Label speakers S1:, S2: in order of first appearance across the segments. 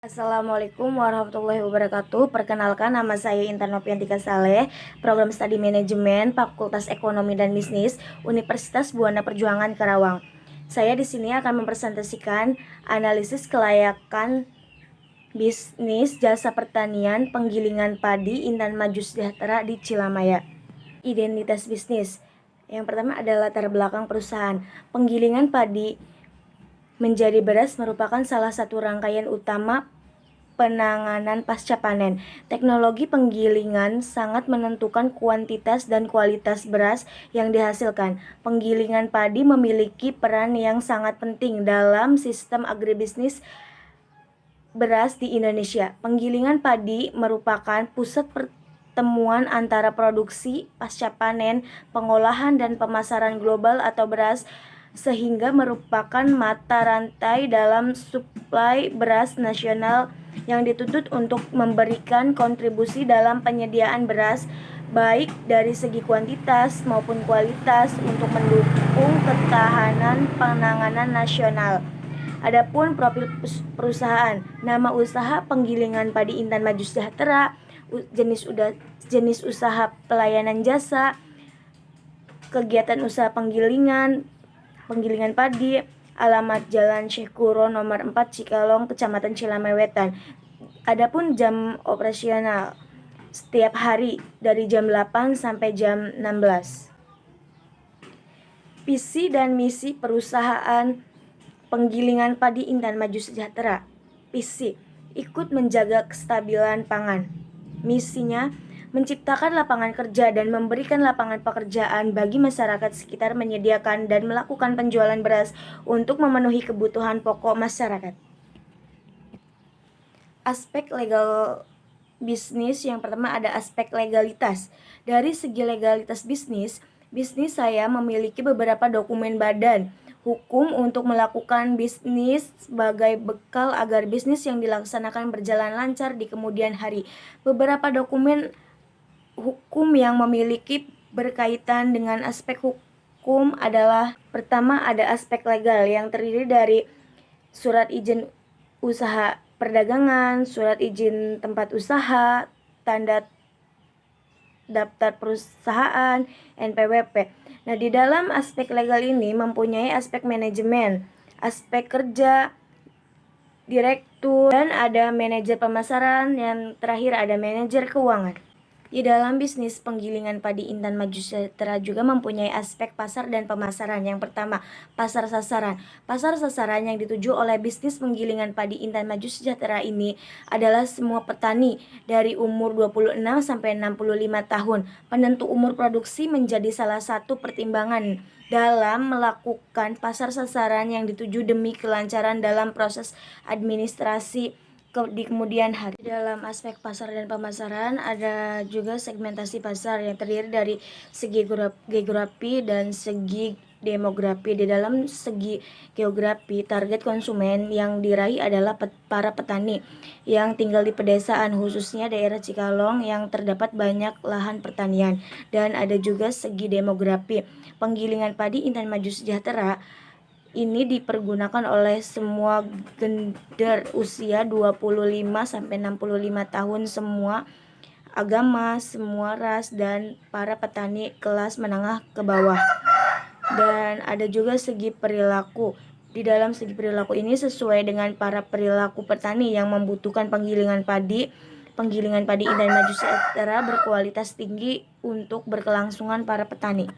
S1: Assalamualaikum warahmatullahi wabarakatuh. Perkenalkan, nama saya Intan Nopiantika Saleh, Program Studi Manajemen, Fakultas Ekonomi dan Bisnis, Universitas Buana Perjuangan Karawang. Saya di sini akan mempresentasikan analisis kelayakan bisnis jasa pertanian penggilingan padi Intan Maju Sejahtera di Cilamaya. Identitas bisnis. Yang pertama adalah latar belakang perusahaan. Penggilingan padi menjadi beras merupakan salah satu rangkaian utama penanganan pasca panen. Teknologi penggilingan sangat menentukan kuantitas dan kualitas beras yang dihasilkan. Penggilingan padi memiliki peran yang sangat penting dalam sistem agribisnis beras di Indonesia. Penggilingan padi merupakan pusat pertemuan antara produksi pasca panen, pengolahan dan pemasaran global atau beras, sehingga merupakan mata rantai dalam suplai beras nasional yang dituntut untuk memberikan kontribusi dalam penyediaan beras baik dari segi kuantitas maupun kualitas untuk mendukung ketahanan panganan nasional. Adapun profil perusahaan, nama usaha penggilingan padi Intan Maju Sejahtera, jenis usaha pelayanan jasa, kegiatan usaha penggilingan padi, alamat Jalan Syekh Kuro nomor 4 Cikalong, Kecamatan Cilamaya Wetan. Adapun jam operasional setiap hari dari jam 8 sampai jam 16. Visi dan misi perusahaan penggilingan padi Intan Maju Sejahtera. Visi, ikut menjaga kestabilan pangan. Misinya, menciptakan lapangan kerja dan memberikan lapangan pekerjaan bagi masyarakat sekitar, menyediakan dan melakukan penjualan beras untuk memenuhi kebutuhan pokok masyarakat. Aspek legal bisnis, yang pertama ada aspek legalitas. Dari segi legalitas bisnis saya memiliki beberapa dokumen badan hukum untuk melakukan bisnis sebagai bekal agar bisnis yang dilaksanakan berjalan lancar di kemudian hari. Beberapa dokumen hukum yang memiliki berkaitan dengan aspek hukum adalah: pertama, ada aspek legal yang terdiri dari surat izin usaha perdagangan, surat izin tempat usaha, tanda daftar perusahaan, NPWP. Nah, di dalam aspek legal ini mempunyai aspek manajemen, aspek kerja, direktur, dan ada manajer pemasaran, yang terakhir ada manajer keuangan. Di dalam bisnis penggilingan padi Intan Maju Sejahtera juga mempunyai aspek pasar dan pemasaran. Yang pertama, pasar sasaran. Pasar sasaran yang dituju oleh bisnis penggilingan padi Intan Maju Sejahtera ini adalah semua petani dari umur 26 sampai 65 tahun. Penentu umur produksi menjadi salah satu pertimbangan dalam melakukan pasar sasaran yang dituju demi kelancaran dalam proses administrasi di kemudian hari. Dalam aspek pasar dan pemasaran ada juga segmentasi pasar yang terdiri dari segi geografi dan segi demografi. Di dalam segi geografi, target konsumen yang diraih adalah para petani yang tinggal di pedesaan, khususnya daerah Cikalong yang terdapat banyak lahan pertanian. Dan ada juga segi demografi. Penggilingan padi Intan Maju Sejahtera ini dipergunakan oleh semua gender usia 25 sampai 65 tahun, semua agama, semua ras, dan para petani kelas menengah ke bawah. Dan ada juga segi perilaku. Di dalam segi perilaku ini sesuai dengan para perilaku petani yang membutuhkan penggilingan padi Intan Maju Sejahtera berkualitas tinggi untuk berkelangsungan para petani.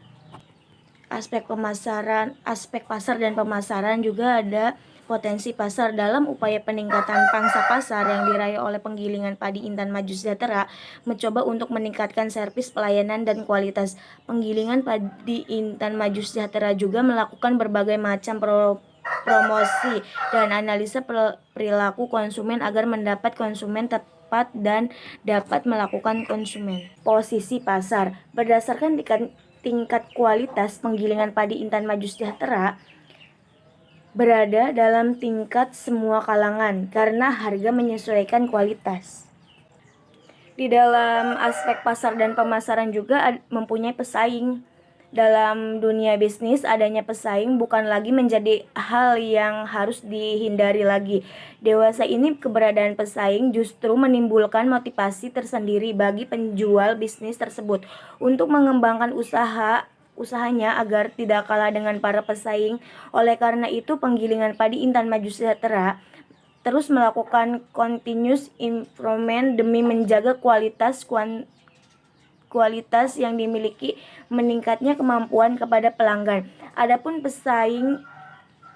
S1: Aspek pasar dan pemasaran juga ada potensi pasar. Dalam upaya peningkatan pangsa pasar yang diraih oleh penggilingan padi Intan Maju Sejahtera mencoba untuk meningkatkan servis pelayanan dan kualitas. Penggilingan padi Intan Maju Sejahtera juga melakukan berbagai macam promosi dan analisa perilaku konsumen agar mendapat konsumen tepat dan dapat melakukan konsumen. Posisi pasar berdasarkan tingkat kualitas, penggilingan padi Intan Maju Sejahtera berada dalam tingkat semua kalangan karena harga menyesuaikan kualitas. Di dalam aspek pasar dan pemasaran juga mempunyai pesaing. Dalam dunia bisnis, adanya pesaing bukan lagi menjadi hal yang harus dihindari lagi. Dewasa ini keberadaan pesaing justru menimbulkan motivasi tersendiri bagi penjual bisnis tersebut untuk mengembangkan usahanya agar tidak kalah dengan para pesaing. Oleh karena itu, Penggilingan Padi Intan Maju Sejahtera terus melakukan continuous improvement demi menjaga kualitas yang dimiliki, meningkatnya kemampuan kepada pelanggan. Adapun pesaing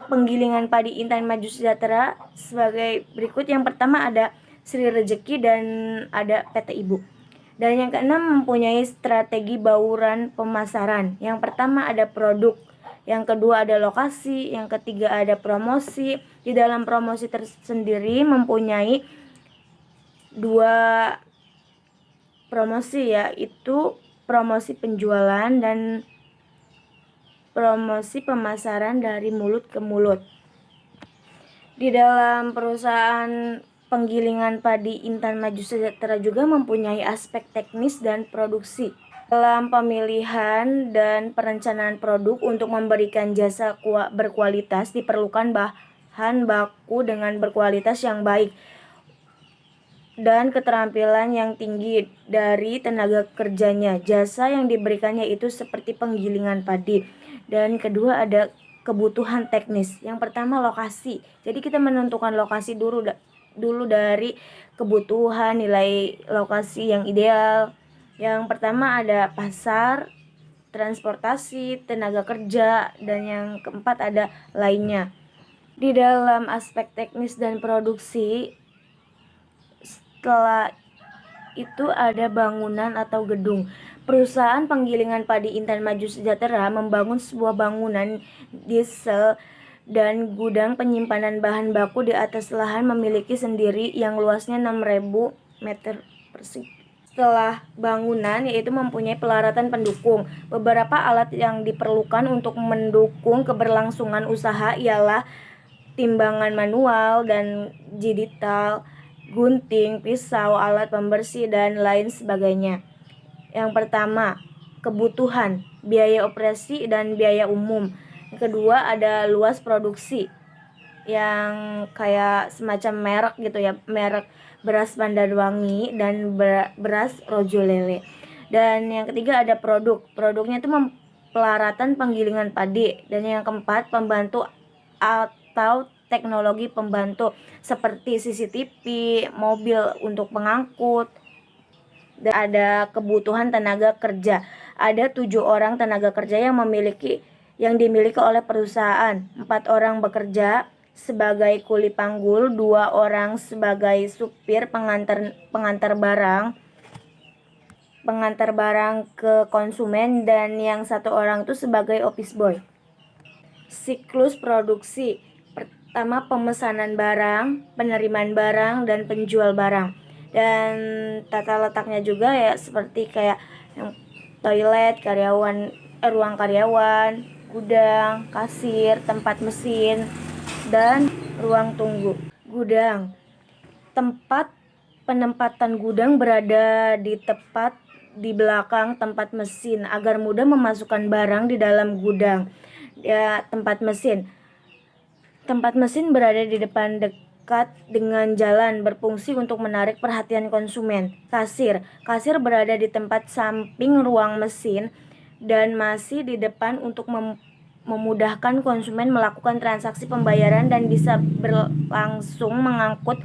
S1: Penggilingan Padi Intan Maju Sejahtera sebagai berikut. Yang pertama ada Sri Rezeki dan ada PT Ibu. Dan yang keenam, mempunyai strategi bauran pemasaran. Yang pertama ada produk, yang kedua ada lokasi, yang ketiga ada promosi. Di dalam promosi tersendiri mempunyai dua promosi, yaitu promosi penjualan dan promosi pemasaran dari mulut ke mulut. Di dalam perusahaan Penggilingan Padi Intan Maju Sejahtera juga mempunyai aspek teknis dan produksi. Dalam pemilihan dan perencanaan produk untuk memberikan jasa berkualitas diperlukan bahan baku dengan berkualitas yang baik dan keterampilan yang tinggi dari tenaga kerjanya. Jasa yang diberikannya itu seperti penggilingan padi. Dan kedua ada kebutuhan teknis. Yang pertama lokasi. Jadi kita menentukan lokasi dulu dari kebutuhan nilai lokasi yang ideal. Yang pertama ada pasar, transportasi, tenaga kerja, dan yang keempat ada lainnya. Di dalam aspek teknis dan produksi, setelah itu ada bangunan atau gedung. Perusahaan Penggilingan Padi Intan Maju Sejahtera membangun sebuah bangunan diesel dan gudang penyimpanan bahan baku di atas lahan memiliki sendiri yang luasnya 6.000 meter persegi. Setelah bangunan yaitu mempunyai peralatan pendukung. Beberapa alat yang diperlukan untuk mendukung keberlangsungan usaha ialah timbangan manual dan digital, gunting, pisau, alat pembersih, dan lain sebagainya. Yang pertama, kebutuhan, biaya operasi dan biaya umum. Yang kedua ada luas produksi, yang kayak semacam merek gitu ya, merek beras Pandanwangi dan beras Rojo Lele. Dan yang ketiga ada produknya itu pelaratan penggilingan padi. Dan yang keempat pembantu atau teknologi pembantu seperti CCTV, mobil untuk pengangkut. Dan ada kebutuhan tenaga kerja. Ada 7 orang tenaga kerja yang dimiliki oleh perusahaan. 4 orang bekerja sebagai kuli panggul, 2 orang sebagai supir pengantar barang ke konsumen, dan yang 1 orang itu sebagai office boy. Siklus produksi. Pertama pemesanan barang, penerimaan barang, dan penjual barang. Dan tata letaknya juga ya seperti kayak yang toilet, ruang karyawan, gudang, kasir, tempat mesin, dan ruang tunggu. Gudang. Tempat penempatan gudang berada di tepat di belakang tempat mesin agar mudah memasukkan barang di dalam gudang. Ya, tempat mesin. Tempat mesin berada di depan dekat dengan jalan, berfungsi untuk menarik perhatian konsumen. Kasir berada di tempat samping ruang mesin dan masih di depan untuk memudahkan konsumen melakukan transaksi pembayaran dan bisa berlangsung mengangkut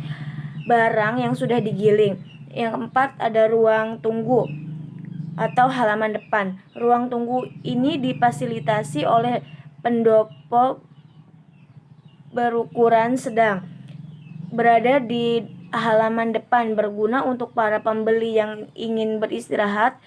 S1: barang yang sudah digiling. Yang keempat ada ruang tunggu atau halaman depan. Ruang tunggu ini difasilitasi oleh pendopo berukuran sedang, berada di halaman depan, berguna untuk para pembeli yang ingin beristirahat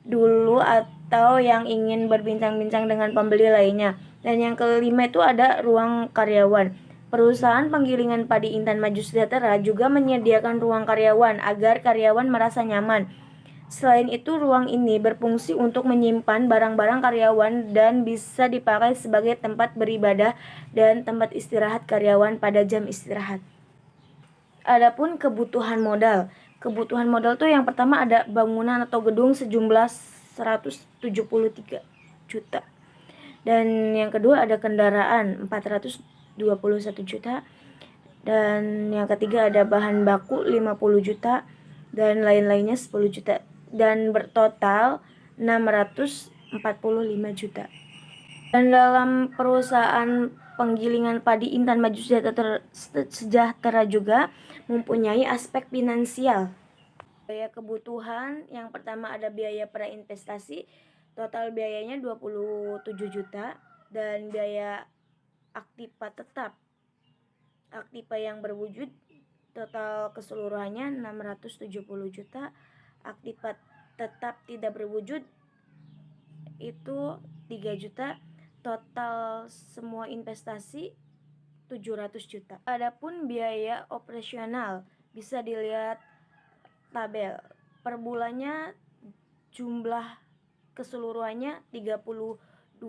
S1: dulu atau yang ingin berbincang-bincang dengan pembeli lainnya. Dan yang kelima itu ada ruang karyawan. Perusahaan Penggilingan Padi Intan Maju Sejahtera juga menyediakan ruang karyawan agar karyawan merasa nyaman. Selain itu, ruang ini berfungsi untuk menyimpan barang-barang karyawan dan bisa dipakai sebagai tempat beribadah dan tempat istirahat karyawan pada jam istirahat. Adapun kebutuhan modal. Kebutuhan modal tuh yang pertama ada bangunan atau gedung sejumlah 173. juta. Dan yang kedua ada kendaraan 421 juta. Dan yang ketiga ada bahan baku 50 juta dan lain-lainnya 10 juta. Dan bertotal 645 juta. Dan dalam perusahaan penggilingan padi Intan Maju Sejahtera juga mempunyai aspek finansial. Biaya kebutuhan yang pertama ada biaya prainvestasi, total biayanya 27 juta, dan biaya aktiva tetap, aktiva yang berwujud total keseluruhannya 670 juta, aktiva tetap tidak berwujud itu 3 juta, total semua investasi 700 juta. Adapun biaya operasional bisa dilihat tabel. Per bulannya jumlah keseluruhannya 32.800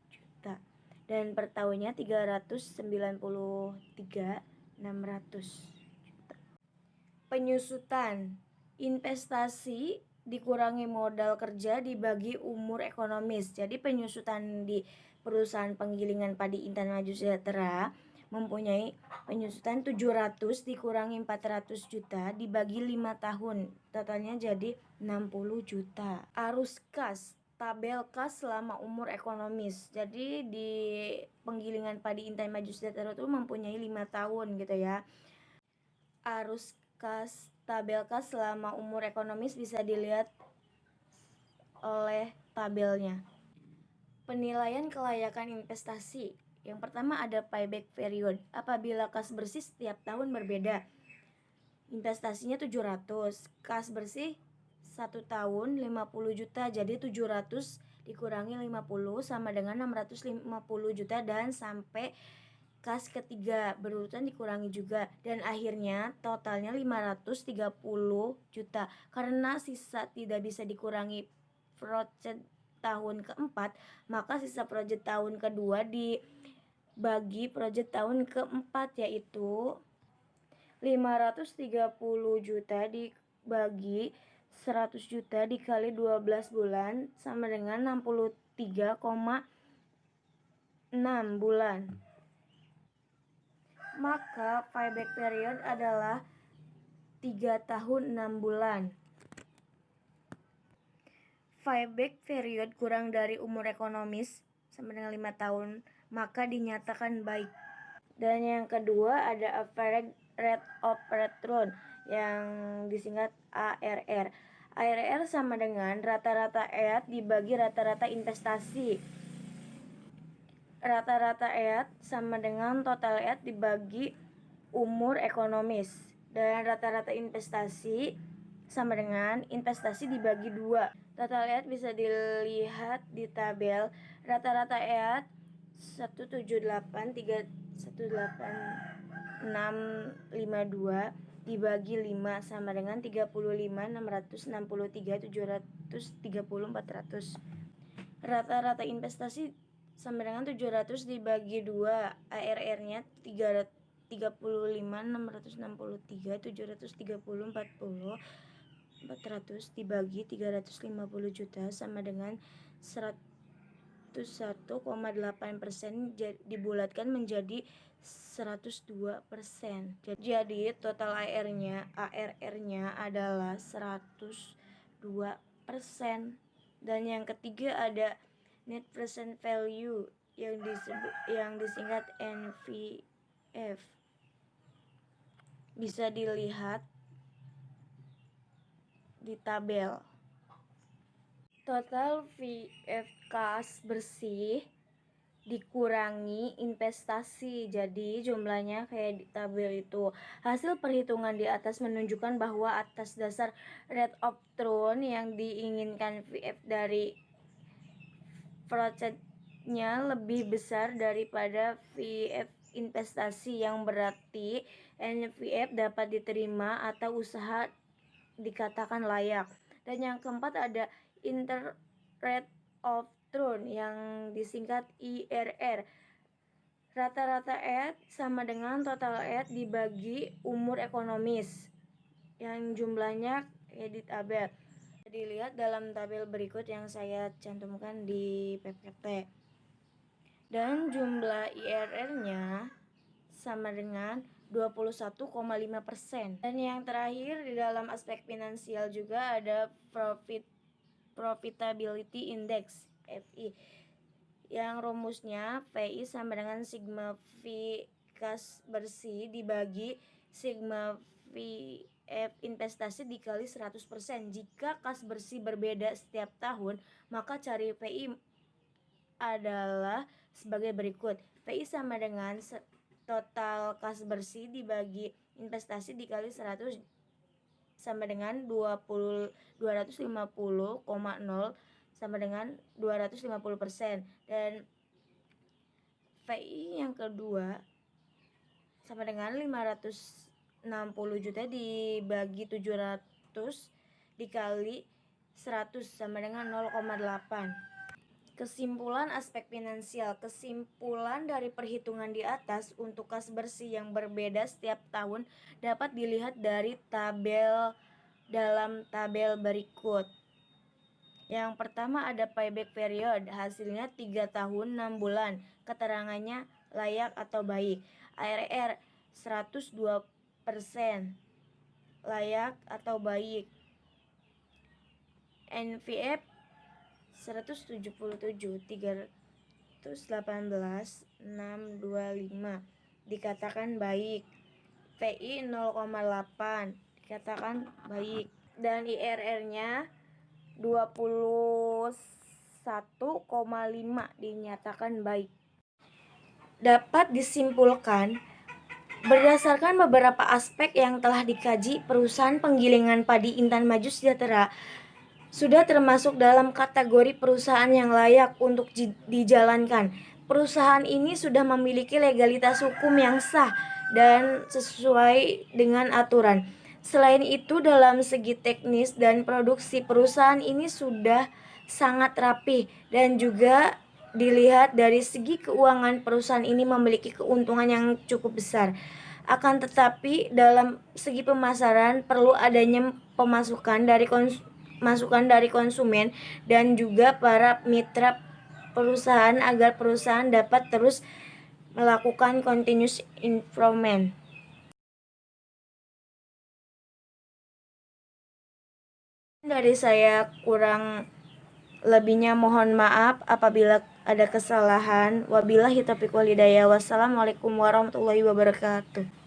S1: juta dan per tahunnya 393.600 juta. Penyusutan investasi dikurangi modal kerja dibagi umur ekonomis. Jadi penyusutan di perusahaan penggilingan padi Intan Maju Sejahtera mempunyai penyusutan 700 dikurangi 400 juta dibagi 5 tahun, totalnya jadi 60 juta. Arus kas, tabel kas selama umur ekonomis. Jadi di penggilingan padi Intan Maju Sejahtera itu mempunyai 5 tahun gitu ya. Arus kas, tabel kas selama umur ekonomis bisa dilihat oleh tabelnya. Penilaian kelayakan investasi. Yang pertama ada payback period. Apabila kas bersih setiap tahun berbeda. Investasinya 700, kas bersih 1 tahun 50 juta, jadi 700 dikurangi 50 sama dengan 650 juta dan sampai kas ketiga berurutan dikurangi juga dan akhirnya totalnya 530 juta. Karena sisa tidak bisa dikurangi project tahun keempat, maka sisa project tahun kedua dibagi project tahun keempat, yaitu 530 juta dibagi 100 juta dikali 12 bulan sama dengan 63,6 bulan. Maka payback period adalah 3 tahun 6 bulan. Payback period kurang dari umur ekonomis sama dengan 5 tahun, maka dinyatakan baik. Dan yang kedua ada average rate of return yang disingkat ARR. ARR sama dengan rata-rata EAT dibagi rata-rata investasi. Rata-rata EAT sama dengan total EAT dibagi umur ekonomis. Dan rata-rata investasi sama dengan investasi dibagi 2. Total EAT bisa dilihat di tabel. Rata-rata EAT 178.652 dibagi 5 sama dengan 35.663.730.400. Rata-rata investasi sama dengan 700 dibagi 2, ARR-nya 35.663.730.40 400 dibagi 350 juta sama dengan 101,8%, dibulatkan menjadi 102%. Jadi total ARR-nya adalah 102%. Dan yang ketiga ada net present value yang disingkat NPV. Bisa dilihat di tabel. Total VF kas bersih dikurangi investasi, jadi jumlahnya kayak di tabel itu. Hasil perhitungan di atas menunjukkan bahwa atas dasar rate of return yang diinginkan VF dari projectnya lebih besar daripada VF investasi, yang berarti NVF dapat diterima atau usaha dikatakan layak. Dan yang keempat ada inter rate of return yang disingkat IRR. Rata-rata EAT sama dengan total EAT dibagi umur ekonomis yang jumlahnya di tabel. dilihat dalam tabel berikut yang saya cantumkan di PPT. Dan jumlah IRR-nya sama dengan 21,5%. Dan yang terakhir di dalam aspek finansial juga ada Profitability Index (FI), yang rumusnya VI sama dengan sigma V kas bersih dibagi sigma VF investasi dikali 100%. Jika kas bersih berbeda setiap tahun, maka cari VI adalah sebagai berikut. VI sama dengan total kas bersih dibagi investasi dikali 100 sama dengan 250,0 sama dengan 250%. Dan VI yang kedua sama dengan 560 juta dibagi 700 dikali 100 sama dengan 0,8. Kesimpulan aspek finansial. Kesimpulan dari perhitungan di atas untuk kas bersih yang berbeda setiap tahun dapat dilihat dari dalam tabel berikut. Yang pertama ada payback period, hasilnya 3 tahun 6 bulan, keterangannya layak atau baik. IRR 102%, layak atau baik. NVF 177, 318, 625 dikatakan baik. VI 0,8 dikatakan baik. Dan IRR-nya 21,5 dinyatakan baik. Dapat disimpulkan berdasarkan beberapa aspek yang telah dikaji, perusahaan penggilingan padi Intan Maju Sejahtera sudah termasuk dalam kategori perusahaan yang layak untuk dijalankan. Perusahaan ini sudah memiliki legalitas hukum yang sah dan sesuai dengan aturan. Selain itu, dalam segi teknis dan produksi, perusahaan ini sudah sangat rapi dan juga dilihat dari segi keuangan, perusahaan ini memiliki keuntungan yang cukup besar. Akan tetapi, dalam segi pemasaran perlu adanya masukan dari konsumen dan juga para mitra perusahaan agar perusahaan dapat terus melakukan continuous improvement. Dari saya kurang lebihnya mohon maaf apabila ada kesalahan. Wabillahi taufiq wal hidayah. Wassalamualaikum warahmatullahi wabarakatuh.